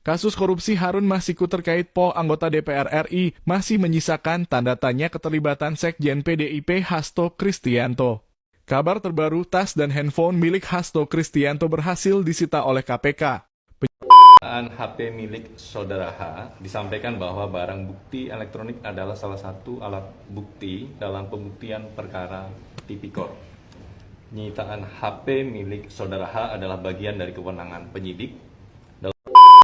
Kasus korupsi Harun Masiku terkait anggota DPR RI masih menyisakan tanda tanya keterlibatan Sekjen PDIP Hasto Kristianto. Kabar terbaru, tas dan handphone milik Hasto Kristianto berhasil disita oleh KPK. HP milik saudara H disampaikan bahwa barang bukti elektronik adalah salah satu alat bukti dalam pembuktian perkara tipikor. Penyitaan HP milik saudara H adalah bagian dari kewenangan penyidik.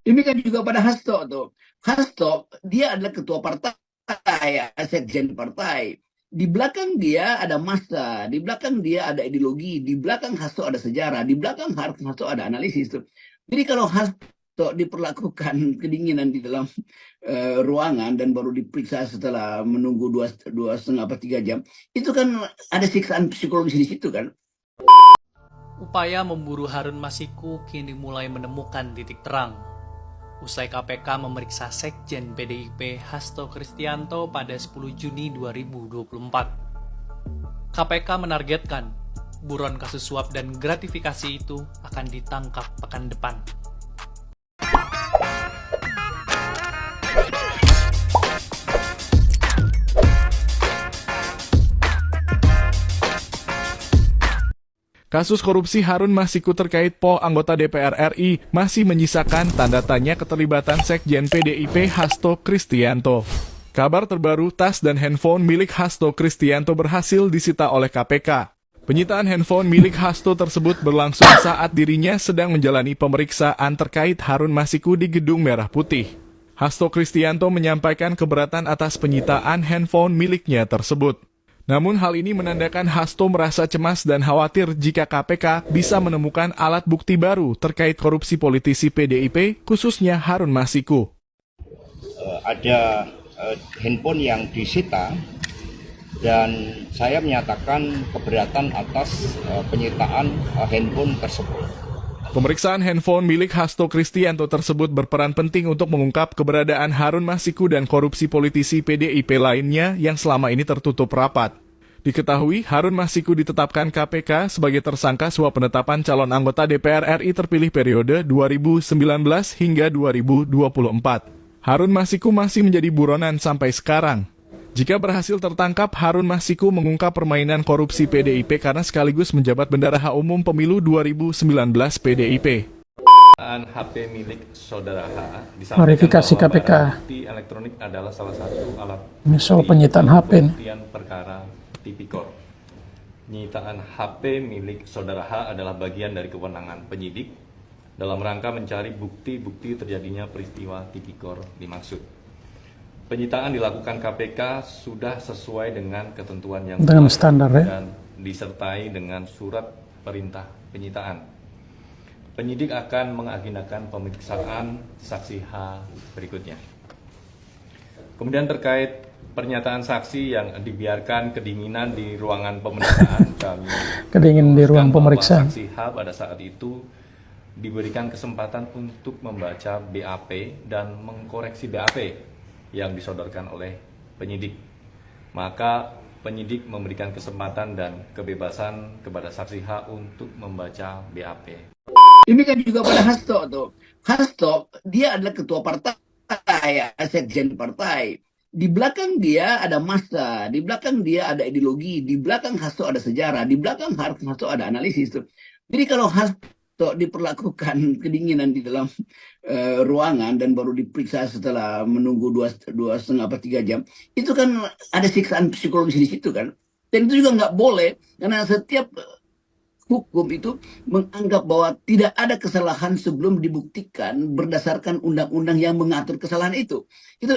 Ini kan juga pada Hasto tuh. Hasto dia adalah ketua partai, sekjen partai. Di belakang dia ada massa, di belakang dia ada ideologi, di belakang Hasto ada sejarah, di belakang Hasto ada analisis tuh. Jadi kalau Hasto diperlakukan kedinginan di dalam ruangan dan baru diperiksa setelah menunggu 2,5-3 jam, itu kan ada siksaan psikologis di situ kan. Upaya memburu Harun Masiku kini mulai menemukan titik terang. Usai KPK memeriksa Sekjen PDIP Hasto Kristianto pada 10 Juni 2024. KPK menargetkan buron kasus suap dan gratifikasi itu akan ditangkap pekan depan. Kasus korupsi Harun Masiku terkait anggota DPR RI masih menyisakan tanda tanya keterlibatan Sekjen PDIP Hasto Kristianto. Kabar terbaru, tas dan handphone milik Hasto Kristianto berhasil disita oleh KPK. Penyitaan handphone milik Hasto tersebut berlangsung saat dirinya sedang menjalani pemeriksaan terkait Harun Masiku di Gedung Merah Putih. Hasto Kristianto menyampaikan keberatan atas penyitaan handphone miliknya tersebut. Namun hal ini menandakan Hasto merasa cemas dan khawatir jika KPK bisa menemukan alat bukti baru terkait korupsi politisi PDIP, khususnya Harun Masiku. Ada handphone yang disita dan saya menyatakan keberatan atas penyitaan handphone tersebut. Pemeriksaan handphone milik Hasto Kristianto tersebut berperan penting untuk mengungkap keberadaan Harun Masiku dan korupsi politisi PDIP lainnya yang selama ini tertutup rapat. Diketahui, Harun Masiku ditetapkan KPK sebagai tersangka suap penetapan calon anggota DPR RI terpilih periode 2019 hingga 2024. Harun Masiku masih menjadi buronan sampai sekarang. Jika berhasil tertangkap, Harun Masiku mengungkap permainan korupsi PDIP karena sekaligus menjabat bendahara umum pemilu 2019 PDIP. HP milik saudara H Klarifikasi KPK. bukti elektronik adalah salah satu alat Ini soal penyitaan HP nih. pembuktian perkara tipikor. Penyitaan HP milik saudara H adalah bagian dari kewenangan penyidik dalam rangka mencari bukti-bukti terjadinya peristiwa tipikor dimaksud. Penyitaan dilakukan KPK sudah sesuai dengan ketentuan yang Dengan standar ya. dan disertai dengan surat perintah penyitaan. Penyidik akan mengagendakan pemeriksaan saksi H berikutnya. Kemudian terkait pernyataan saksi yang dibiarkan kedinginan di ruangan pemeriksaan, kami Kedingin di ruang bahwa pemeriksaan. saksi H pada saat itu diberikan kesempatan untuk membaca BAP dan mengkoreksi BAP yang disodorkan oleh penyidik. Maka penyidik memberikan kesempatan dan kebebasan kepada saksi H untuk membaca BAP. Ini kan juga pada Hasto tuh. Hasto dia adalah ketua partai, sekjen partai. Di belakang dia ada massa, di belakang dia ada ideologi, di belakang Hasto ada sejarah, di belakang Hasto ada analisis tuh. Jadi kalau Hasto diperlakukan kedinginan di dalam ruangan dan baru diperiksa setelah menunggu 2,5-3 jam, itu kan ada siksaan psikologis di situ kan. Dan itu juga nggak boleh karena setiap hukum itu menganggap bahwa tidak ada kesalahan sebelum dibuktikan berdasarkan undang-undang yang mengatur kesalahan itu. Itu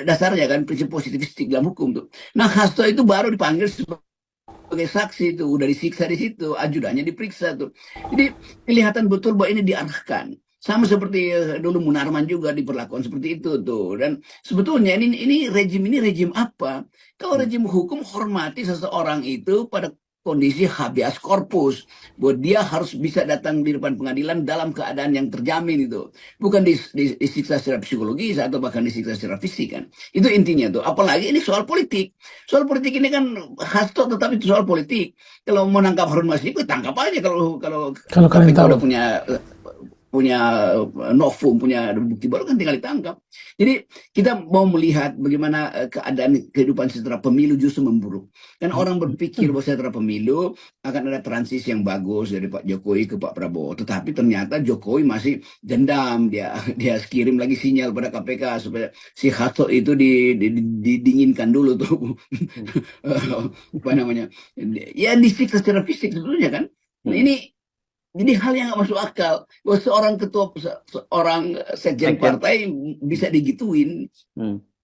dasarnya kan prinsip positivistik dalam hukum tuh. Nah, Hasto itu baru dipanggil sebagai saksi tuh, udah disiksa di situ, ajudannya diperiksa tuh. Jadi kelihatan betul bahwa ini diarahkan. Sama seperti dulu Munarman juga diperlakukan seperti itu tuh. Dan sebetulnya ini rejim apa? Kalau rejim hukum hormati seseorang itu pada kondisi habeas corpus, bahwa dia harus bisa datang di depan pengadilan dalam keadaan yang terjamin itu, bukan disiksa secara psikologis atau bahkan disiksa secara fisik kan. Itu intinya tuh. Apalagi ini soal politik. Soal politik ini kan Hasto tetapi itu soal politik. Kalau mau nangkap Harun Masiku tangkap aja kalau Kalau kalian KPK tahu. udah punya punya novum, punya bukti baru kan tinggal ditangkap. Jadi kita mau melihat bagaimana keadaan kehidupan setelah pemilu justru memburuk. Kan orang berpikir bahwa setelah pemilu akan ada transisi yang bagus dari Pak Jokowi ke Pak Prabowo. Tetapi ternyata Jokowi masih dendam, dia kirim lagi sinyal pada KPK supaya si Hasto itu didinginkan dulu tuh. Apa namanya? Ya disiksa secara fisik sebetulnya kan. Nah, ini jadi hal yang nggak masuk akal bahwa seorang sekjen partai bisa digituin.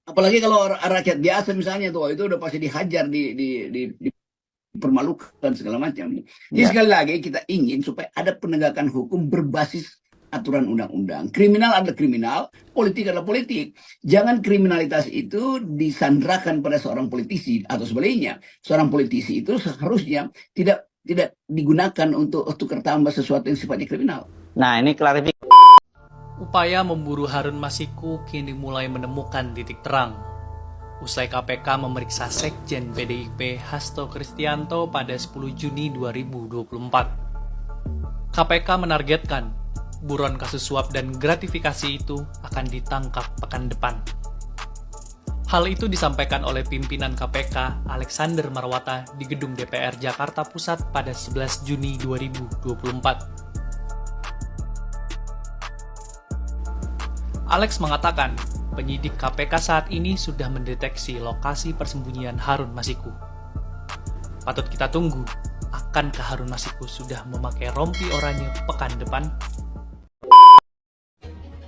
Apalagi kalau rakyat biasa misalnya tuh itu udah pasti dihajar, dipermalukan segala macam. Jadi sekali lagi kita ingin supaya ada penegakan hukum berbasis aturan undang-undang. Kriminal adalah kriminal, politik adalah politik. Jangan kriminalitas itu disandrakan pada seorang politisi atau sebaliknya. Seorang politisi itu seharusnya tidak digunakan untuk tukar tambah sesuatu yang sifatnya kriminal. Nah, ini klarifikasi. Upaya memburu Harun Masiku kini mulai menemukan titik terang. Usai KPK memeriksa Sekjen PDIP Hasto Kristianto pada 10 Juni 2024. KPK menargetkan buron kasus suap dan gratifikasi itu akan ditangkap pekan depan. Hal itu disampaikan oleh pimpinan KPK Alexander Marwata di gedung DPR Jakarta Pusat pada 11 Juni 2024. Alex mengatakan, penyidik KPK saat ini sudah mendeteksi lokasi persembunyian Harun Masiku. Patut kita tunggu, akankah Harun Masiku sudah memakai rompi oranye pekan depan?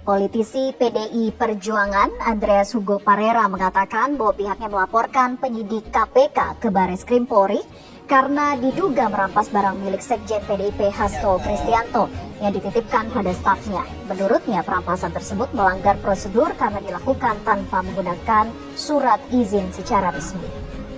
Politisi PDI Perjuangan Andreas Hugo Parera mengatakan bahwa pihaknya melaporkan penyidik KPK ke Baris Krim Polri karena diduga merampas barang milik Sekjen PDIP Hasto Kristianto yang dititipkan pada stafnya. Menurutnya perampasan tersebut melanggar prosedur karena dilakukan tanpa menggunakan surat izin secara resmi.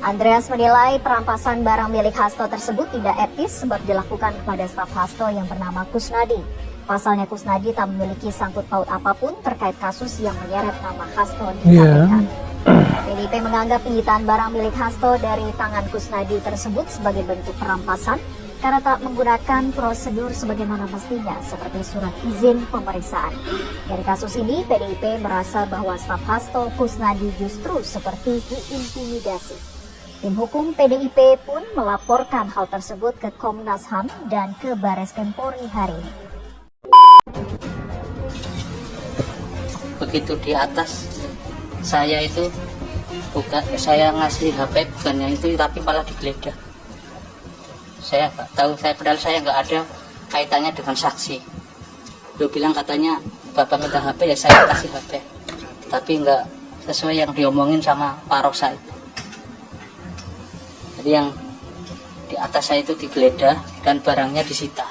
Andreas menilai perampasan barang milik Hasto tersebut tidak etis sebab dilakukan kepada staf Hasto yang bernama Kusnadi. Pasalnya Kusnadi tak memiliki sangkut paut apapun terkait kasus yang menyeret nama Hasto di KPK. PDIP menganggap penyitaan barang milik Hasto dari tangan Kusnadi tersebut sebagai bentuk perampasan karena tak menggunakan prosedur sebagaimana mestinya seperti surat izin pemeriksaan. Dari kasus ini, PDIP merasa bahwa staf Hasto Kusnadi justru seperti diintimidasi. Tim hukum PDIP pun melaporkan hal tersebut ke Komnas HAM dan ke Baris Krim Polri hari ini. Begitu di atas saya itu saya ngasih HP bukannya itu tapi malah digeledah. Saya nggak tahu, padahal saya nggak ada kaitannya dengan saksi. Dia bilang katanya bapak minta HP ya saya kasih HP, tapi nggak sesuai yang diomongin sama Pak Rosa itu. Jadi yang di atas saya itu digeledah dan barangnya disita.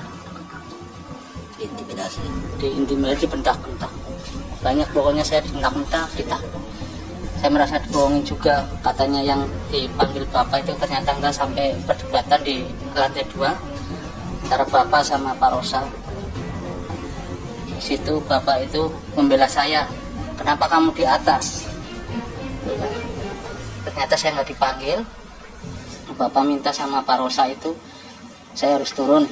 Diintimidasi, bentak-bentak. Banyak pokoknya saya bentak-bentak, saya merasa dibohongin juga. Katanya yang dipanggil bapak itu ternyata enggak, sampai perdebatan di lantai 2 antara bapak sama Pak Rosa. Di situ bapak itu membela saya, kenapa kamu di atas? Ternyata saya nggak dipanggil. Bapak minta sama Pak Rosa itu saya harus turun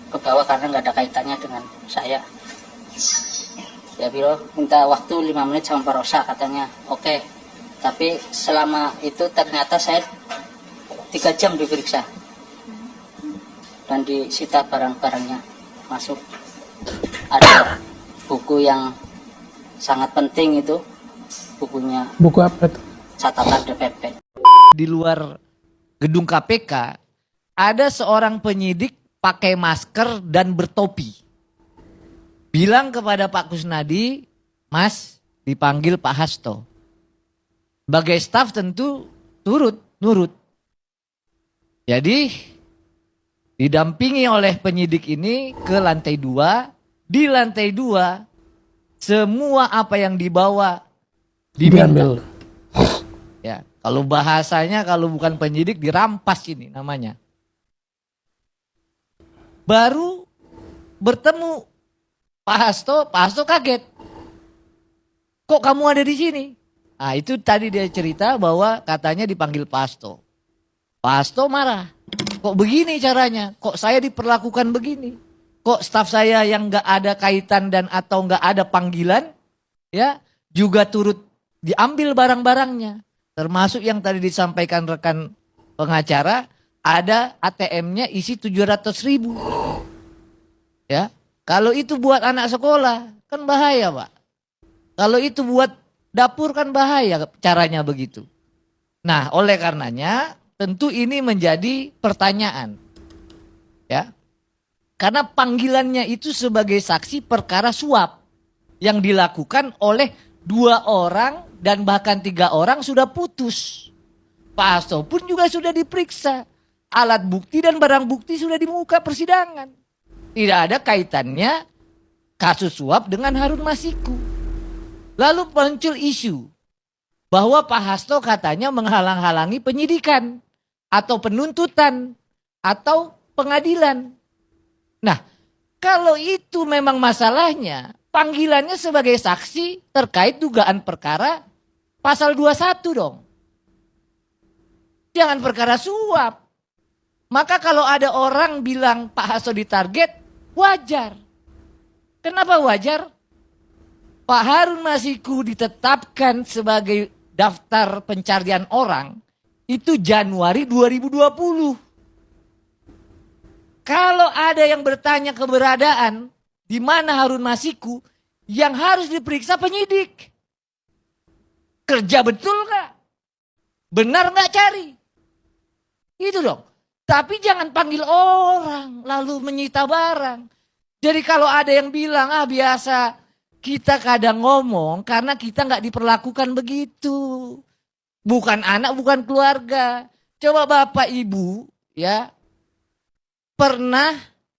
ke bawah karena nggak ada kaitannya dengan saya. Ya biro minta waktu 5 menit sama Pak Rosa, katanya oke. Tapi selama itu ternyata saya 3 jam diperiksa dan disita barang-barangnya. Masuk ada buku yang sangat penting, itu bukunya. Buku apa itu? Catatan DPP. Di luar gedung KPK ada seorang penyidik pakai masker dan bertopi. Bilang kepada Pak Kusnadi, Mas, dipanggil Pak Hasto. Sebagai staf tentu nurut. Jadi didampingi oleh penyidik ini ke lantai 2. Di lantai 2 semua apa yang dibawa diambil. Ya, kalau bahasanya kalau bukan penyidik dirampas ini namanya. Baru bertemu Pak Hasto kaget. Kok kamu ada di sini? Nah, itu tadi dia cerita bahwa katanya dipanggil Pak Hasto. Pak Hasto marah. Kok begini caranya? Kok saya diperlakukan begini? kok staf saya yang nggak ada kaitan dan atau nggak ada panggilan, ya juga turut diambil barang-barangnya, termasuk yang tadi disampaikan rekan pengacara, ada ATM-nya isi 700.000. Ya, kalau itu buat anak sekolah kan bahaya, Pak. Kalau itu buat dapur kan bahaya caranya begitu. Nah, oleh karenanya tentu ini menjadi pertanyaan. Ya. Karena panggilannya itu sebagai saksi perkara suap yang dilakukan oleh 2 orang dan bahkan 3 orang sudah putus. Pak Hasto pun juga sudah diperiksa. Alat bukti dan barang bukti sudah di muka persidangan. Tidak ada kaitannya kasus suap dengan Harun Masiku. Lalu muncul isu bahwa Pak Hasto katanya menghalang-halangi penyidikan atau penuntutan atau pengadilan. Nah, kalau itu memang masalahnya, panggilannya sebagai saksi terkait dugaan perkara pasal 21 dong. Jangan perkara suap. Maka kalau ada orang bilang Pak Hasto ditarget, wajar. Kenapa wajar? Pak Harun Masiku ditetapkan sebagai daftar pencarian orang itu Januari 2020. Kalau ada yang bertanya keberadaan di mana Harun Masiku, yang harus diperiksa penyidik. Kerja betul nggak? Benar nggak cari? Itu dong. Tapi jangan panggil orang lalu menyita barang. Jadi kalau ada yang bilang biasa kita kadang ngomong karena kita nggak diperlakukan begitu. Bukan anak, bukan keluarga. Coba Bapak Ibu ya pernah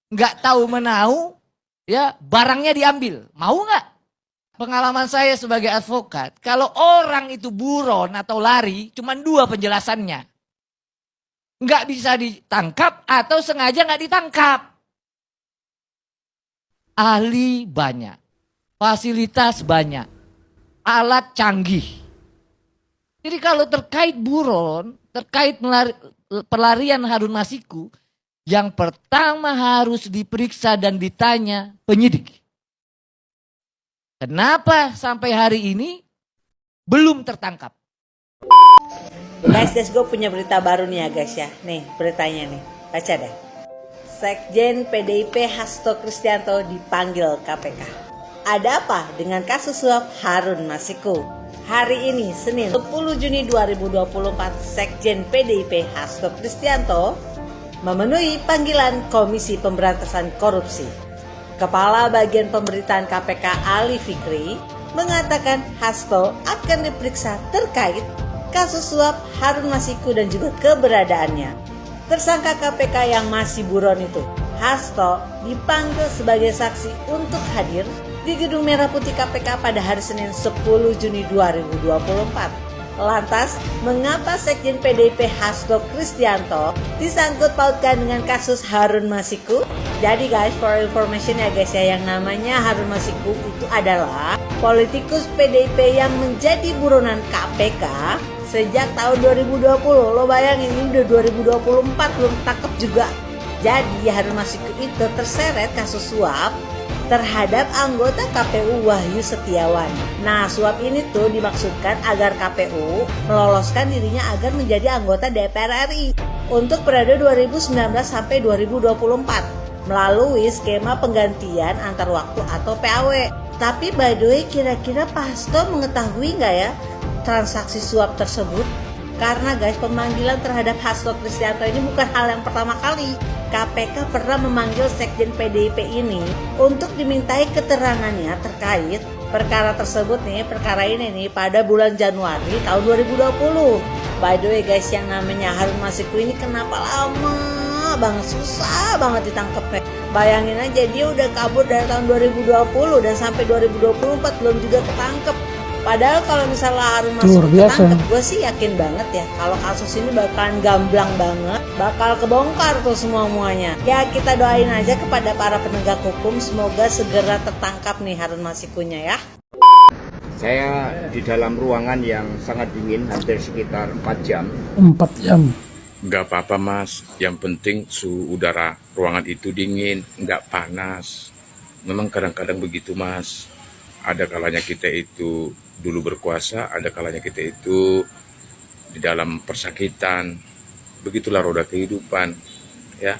nggak tahu menau ya barangnya diambil. Mau nggak? Pengalaman saya sebagai advokat, kalau orang itu buron atau lari, cuma 2 penjelasannya. Nggak bisa ditangkap atau sengaja nggak ditangkap. Ahli banyak, fasilitas banyak, alat canggih. Jadi kalau terkait buron, terkait pelarian Harun Masiku, yang pertama harus diperiksa dan ditanya penyidik. Kenapa sampai hari ini belum tertangkap? Guys, gue punya berita baru nih ya guys ya. Nih beritanya nih, baca deh. Sekjen PDIP Hasto Kristianto dipanggil KPK. Ada apa dengan kasus suap Harun Masiku? Hari ini Senin 10 Juni 2024 Sekjen PDIP Hasto Kristianto memenuhi panggilan Komisi Pemberantasan Korupsi. Kepala Bagian Pemberitaan KPK Ali Fikri mengatakan Hasto akan diperiksa terkait kasus suap Harun Masiku dan juga keberadaannya. Tersangka KPK yang masih buron itu, Hasto dipanggil sebagai saksi untuk hadir di Gedung Merah Putih KPK pada hari Senin 10 Juni 2024. Lantas, mengapa Sekjen PDIP Hasto Kristianto disangkut pautkan dengan kasus Harun Masiku? Jadi guys, for information ya guys ya, yang namanya Harun Masiku itu adalah politikus PDIP yang menjadi buronan KPK sejak tahun 2020. Lo bayangin ini udah 2024 belum tangkap juga. Jadi Harun Masiku itu terseret kasus suap terhadap anggota KPU Wahyu Setiawan. Nah, suap ini tuh dimaksudkan agar KPU meloloskan dirinya agar menjadi anggota DPR RI untuk periode 2019 sampai 2024 melalui skema penggantian antar waktu atau PAW. Tapi by the way, kira-kira Pak Hasto mengetahui nggak ya transaksi suap tersebut? Karena guys, pemanggilan terhadap Hasto Kristianto ini bukan hal yang pertama kali. KPK pernah memanggil Sekjen PDIP ini untuk dimintai keterangannya terkait perkara tersebut nih, perkara ini nih pada bulan Januari tahun 2020. By the way guys, yang namanya Harun Masiku ini kenapa lama banget, susah banget ditangkapnya. Bayangin aja dia udah kabur dari tahun 2020 dan sampai 2024 belum juga ketangkep. Padahal kalau misalnya Harun Masiku ketangkep, gue sih yakin banget ya kalau kasus ini bakalan gamblang banget, bakal kebongkar tuh semuanya. Ya kita doain aja kepada para penegak hukum, semoga segera tertangkap nih Harun Masikunya ya. Saya di dalam ruangan yang sangat dingin hampir sekitar 4 jam. 4 jam. Nggak apa-apa mas, yang penting suhu udara ruangan itu dingin, nggak panas. Memang kadang-kadang begitu mas. Ada kalanya kita itu dulu berkuasa, ada kalanya kita itu di dalam persakitan. Begitulah roda kehidupan, ya.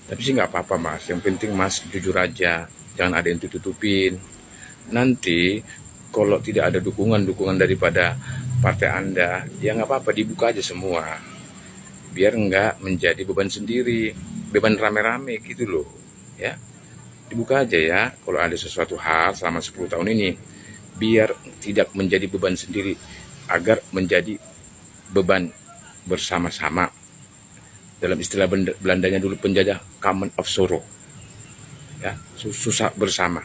Tapi sih nggak apa-apa mas, yang penting mas jujur aja, jangan ada yang tutupin. Nanti kalau tidak ada dukungan daripada partai Anda, ya nggak apa-apa, dibuka aja semua. Biar nggak menjadi beban sendiri, beban rame-rame gitu loh, ya. Dibuka aja ya, kalau ada sesuatu hal selama 10 tahun ini, biar tidak menjadi beban sendiri, agar menjadi beban bersama-sama. Dalam istilah Belandanya dulu penjajah, common of sorrow, ya, susah bersama.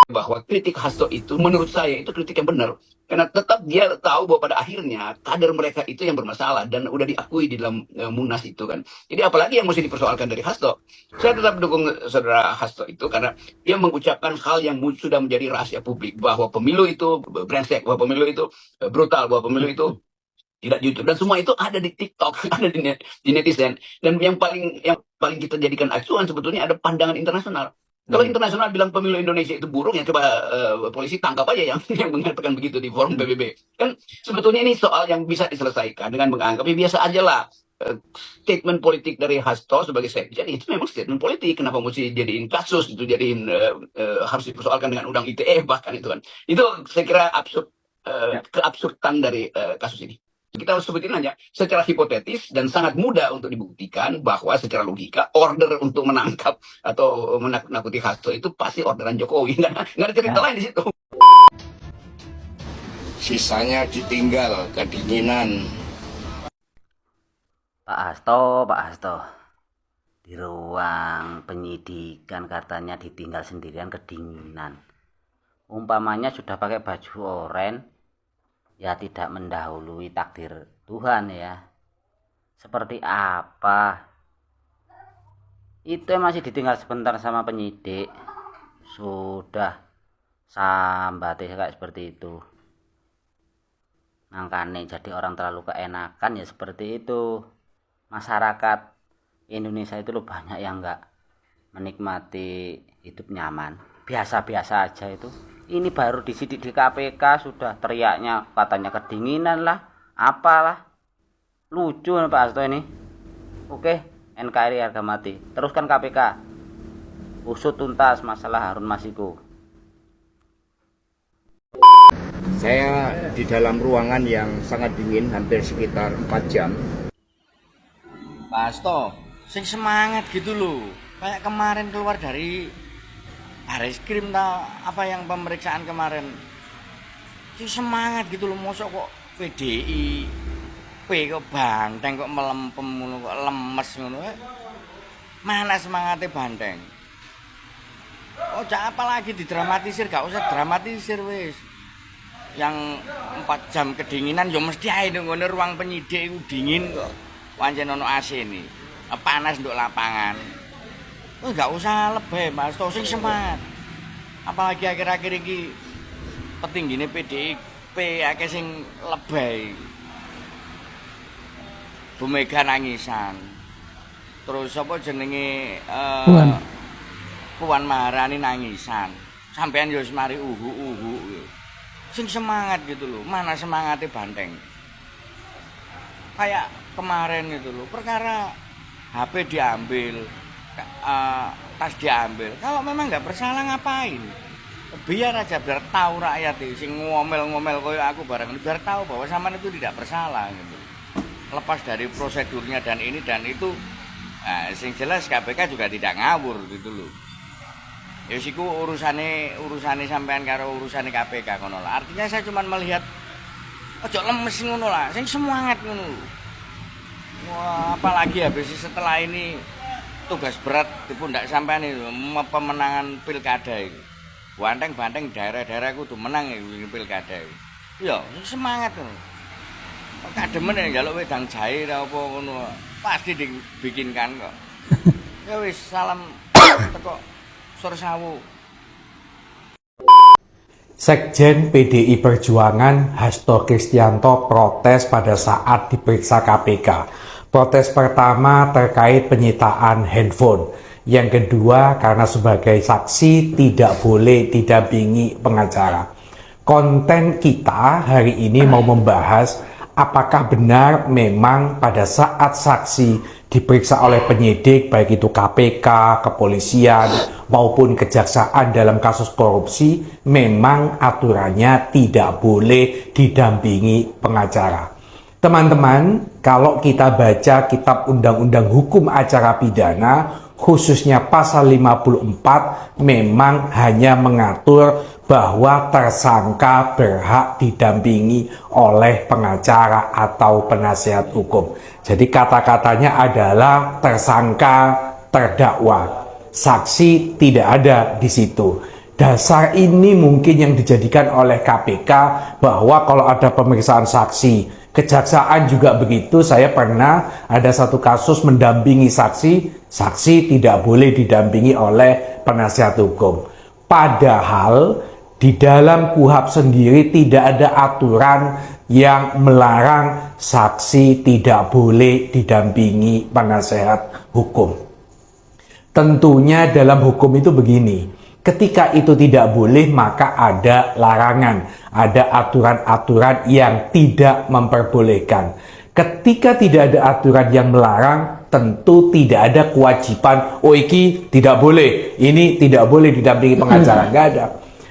Bahwa kritik Hasto itu menurut saya itu kritik yang benar, karena tetap dia tahu bahwa pada akhirnya kader mereka itu yang bermasalah dan udah diakui di dalam Munas itu kan. Jadi apalagi yang mesti dipersoalkan dari Hasto. Saya tetap dukung saudara Hasto itu karena dia mengucapkan hal yang sudah menjadi rahasia publik, bahwa pemilu itu brengsek, bahwa pemilu itu brutal, bahwa pemilu itu tidak jujur, dan semua itu ada di TikTok, ada di netizen. Dan yang paling kita jadikan acuan sebetulnya ada pandangan internasional. Kalau internasional bilang pemilu Indonesia itu buruk, ya coba polisi tangkap aja yang mengatakan begitu di forum PBB. Kan sebetulnya ini soal yang bisa diselesaikan dengan menganggap biasa aja lah. Statement politik dari Hasto sebagai sekjen itu memang statement politik. Kenapa mesti jadiin kasus, itu jadiin harus dipersoalkan dengan undang ITE bahkan itu kan. Itu saya kira absurd, keabsurdan dari kasus ini. Kita harus sebutin aja secara hipotetis dan sangat mudah untuk dibuktikan bahwa secara logika order untuk menangkap atau menakut-nakuti Hasto itu pasti orderan Jokowi. Nggak ada cerita lain di situ. Sisanya ditinggal kedinginan. Pak Hasto, di ruang penyidikan katanya ditinggal sendirian kedinginan. Umpamanya sudah pakai baju oranye, ya tidak mendahului takdir Tuhan ya. Seperti apa? Itu masih ditinggal sebentar sama penyidik, sudah sambatnya kayak seperti itu. Makanya jadi orang terlalu keenakan ya seperti itu. Masyarakat Indonesia itu loh banyak yang nggak menikmati hidup nyaman, biasa-biasa aja itu. Ini baru disidik di KPK sudah teriaknya katanya kedinginan lah, apalah. Lucu Pak Hasto ini. Oke, NKRI harga mati. Teruskan KPK. Usut tuntas masalah Harun Masiku. Saya di dalam ruangan yang sangat dingin hampir sekitar 4 jam. Pak Hasto, sing semangat gitu loh. Kayak kemarin keluar dari Bareskrim apa yang pemeriksaan kemarin. Sing semangat gitu loh, mosok kok PDI kok banteng, kok melempem ngono, kok lemes ngono. Mana semangatnya banteng? Oh, apa lagi didramatisir, gak usah dramatisir wis. Yang 4 jam kedinginan ya mesti ae ngono ruang penyidik iku dingin kok. Pancen ono AC ini. Panas nduk lapangan. Oh, gak usah lebay Mas, sing semangat. Apalagi akhir-akhir ini petinggine PDIP akeh sing lebay. Bu Mega nangisan. Terus apa jenenge Puan Maharani nangisan. Sampean yo mari uhu. Sing semangat gitu loh. Mana semangatnya banteng. Kayak kemarin itu loh, perkara HP diambil, tas diambil. Kalau memang nggak bersalah ngapain? Biar aja, biar tahu rakyat sing ngomel-ngomel koyo aku bareng, biar tahu bahwa sampean itu tidak bersalah gitu. Lepas dari prosedurnya dan ini dan itu, sing jelas KPK juga tidak ngawur gitu loh. Ya siku urusane sampean karo urusane KPK ngono lah. Artinya saya cuma melihat ojo lemes ngono lah, sing semangat ngono. Wah, apalagi habis setelah ini tugas berat di pundak sampean itu pemenangan pilkada itu. Banteng-banteng daerah-daerah kudu menang iki pilkada iki. Ya, semangat ngono. Kademen ya njaluk wedang jahe apa ngono. Pasti dibikinkan kok. Ya wis, salam teko Sursawu. Sekjen PDI Perjuangan Hasto Kristianto protes pada saat diperiksa KPK. Protes pertama terkait penyitaan handphone. Yang kedua karena sebagai saksi tidak boleh didampingi pengacara. Konten kita hari ini mau membahas apakah benar memang pada saat saksi diperiksa oleh penyidik, baik itu KPK, kepolisian, maupun kejaksaan dalam kasus korupsi, memang aturannya tidak boleh didampingi pengacara. Teman-teman, kalau kita baca kitab Undang-Undang Hukum Acara Pidana, khususnya pasal 54, memang hanya mengatur bahwa tersangka berhak didampingi oleh pengacara atau penasihat hukum. Jadi kata-katanya adalah tersangka, terdakwa. Saksi tidak ada di situ. Dasar ini mungkin yang dijadikan oleh KPK bahwa kalau ada pemeriksaan saksi, kejaksaan juga begitu. Saya pernah ada satu kasus mendampingi saksi tidak boleh didampingi oleh penasihat hukum. Padahal di dalam KUHP sendiri tidak ada aturan yang melarang saksi tidak boleh didampingi penasihat hukum. Tentunya dalam hukum itu begini, ketika itu tidak boleh maka ada larangan, ada aturan-aturan yang tidak memperbolehkan. Ketika tidak ada aturan yang melarang, tentu tidak ada kewajiban, oh iki tidak boleh, ini tidak boleh didampingi pengacara, nggak ada.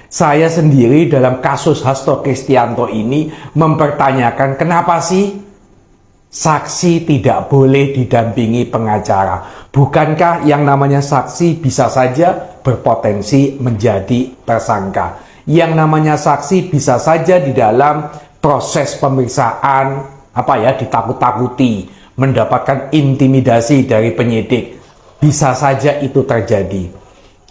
Saya sendiri dalam kasus Hasto Kristianto ini mempertanyakan kenapa sih saksi tidak boleh didampingi pengacara. Bukankah yang namanya saksi bisa saja berpotensi menjadi tersangka? Yang namanya saksi bisa saja di dalam proses pemeriksaan ditakut-takuti, mendapatkan intimidasi dari penyidik. Bisa saja itu terjadi.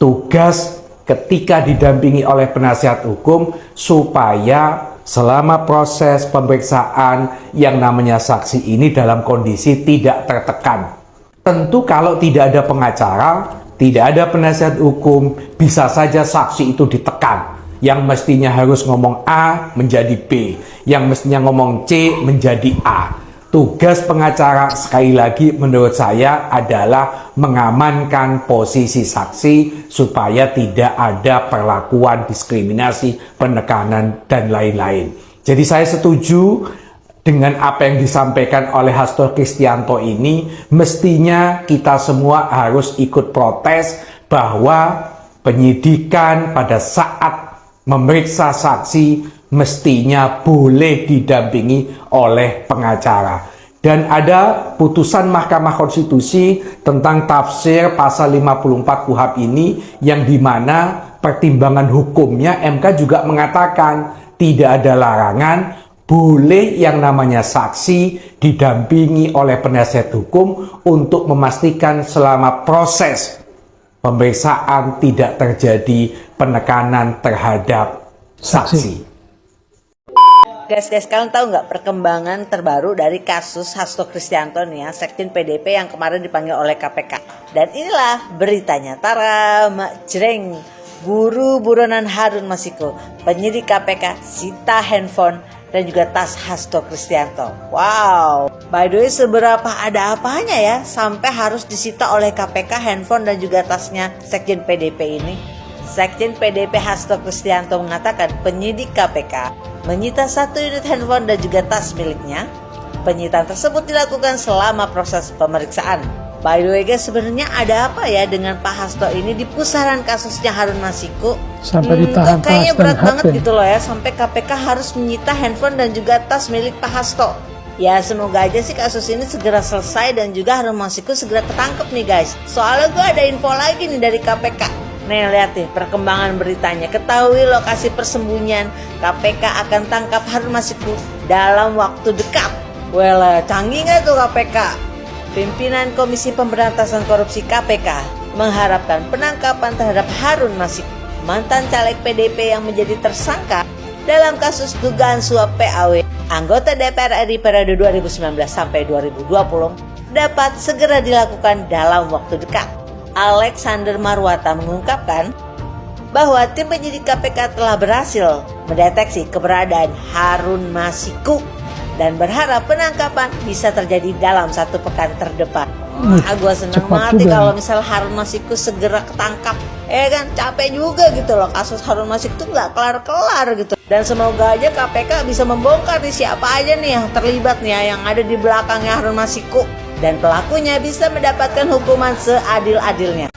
Tugas ketika didampingi oleh penasihat hukum supaya selama proses pemeriksaan yang namanya saksi ini dalam kondisi tidak tertekan. Tentu kalau tidak ada pengacara, tidak ada penasihat hukum, bisa saja saksi itu ditekan. Yang mestinya harus ngomong A menjadi B, yang mestinya ngomong C menjadi A. Tugas pengacara sekali lagi menurut saya adalah mengamankan posisi saksi supaya tidak ada perlakuan diskriminasi, penekanan, dan lain-lain. Jadi saya setuju dengan apa yang disampaikan oleh Hasto Kristianto ini. Mestinya kita semua harus ikut protes bahwa penyidikan pada saat memeriksa saksi mestinya boleh didampingi oleh pengacara. Dan ada putusan Mahkamah Konstitusi tentang tafsir pasal 54 KUHP ini yang dimana pertimbangan hukumnya MK juga mengatakan tidak ada larangan boleh yang namanya saksi didampingi oleh penasihat hukum untuk memastikan selama proses pemeriksaan tidak terjadi penekanan terhadap saksi. Guys, kalian tahu nggak perkembangan terbaru dari kasus Hasto Kristianto nih ya, Sekjen PDIP yang kemarin dipanggil oleh KPK. Dan inilah beritanya, tara jreng, buru buronan Harun Masiku, penyidik KPK sita handphone dan juga tas Hasto Kristianto. Wow, by the way seberapa ada apanya ya sampai harus disita oleh KPK handphone dan juga tasnya Sekjen PDIP ini? Sekjen PDIP Hasto Kristianto mengatakan penyidik KPK menyita 1 unit handphone dan juga tas miliknya. Penyitaan tersebut dilakukan selama proses pemeriksaan. By the way guys, sebenarnya ada apa ya dengan Pak Hasto ini di pusaran kasusnya Harun Masiku? Sampai ditahan tas kayaknya dan berat HP. banget gitu loh ya, sampai KPK harus menyita handphone dan juga tas milik Pak Hasto. Ya semoga aja sih kasus ini segera selesai dan juga Harun Masiku segera ketangkep nih guys. Soalnya gue ada info lagi nih dari KPK. Nih lihat nih perkembangan beritanya. Ketahui lokasi persembunyian KPK akan tangkap Harun Masiku dalam waktu dekat. Well, canggih nggak tuh KPK? Pimpinan Komisi Pemberantasan Korupsi KPK mengharapkan penangkapan terhadap Harun Masiku, mantan caleg PDIP yang menjadi tersangka dalam kasus dugaan suap PAW anggota DPR RI periode 2019 sampai 2020 dapat segera dilakukan dalam waktu dekat. Alexander Marwata mengungkapkan bahwa tim penyidik KPK telah berhasil mendeteksi keberadaan Harun Masiku dan berharap penangkapan bisa terjadi dalam 1 pekan terdepan. Gue seneng banget nih kalau misal Harun Masiku segera ketangkap. Kan capek juga gitu loh, kasus Harun Masiku tuh nggak kelar-kelar gitu. Dan semoga aja KPK bisa membongkar nih siapa aja nih yang terlibat nih yang ada di belakangnya Harun Masiku, dan pelakunya bisa mendapatkan hukuman seadil-adilnya.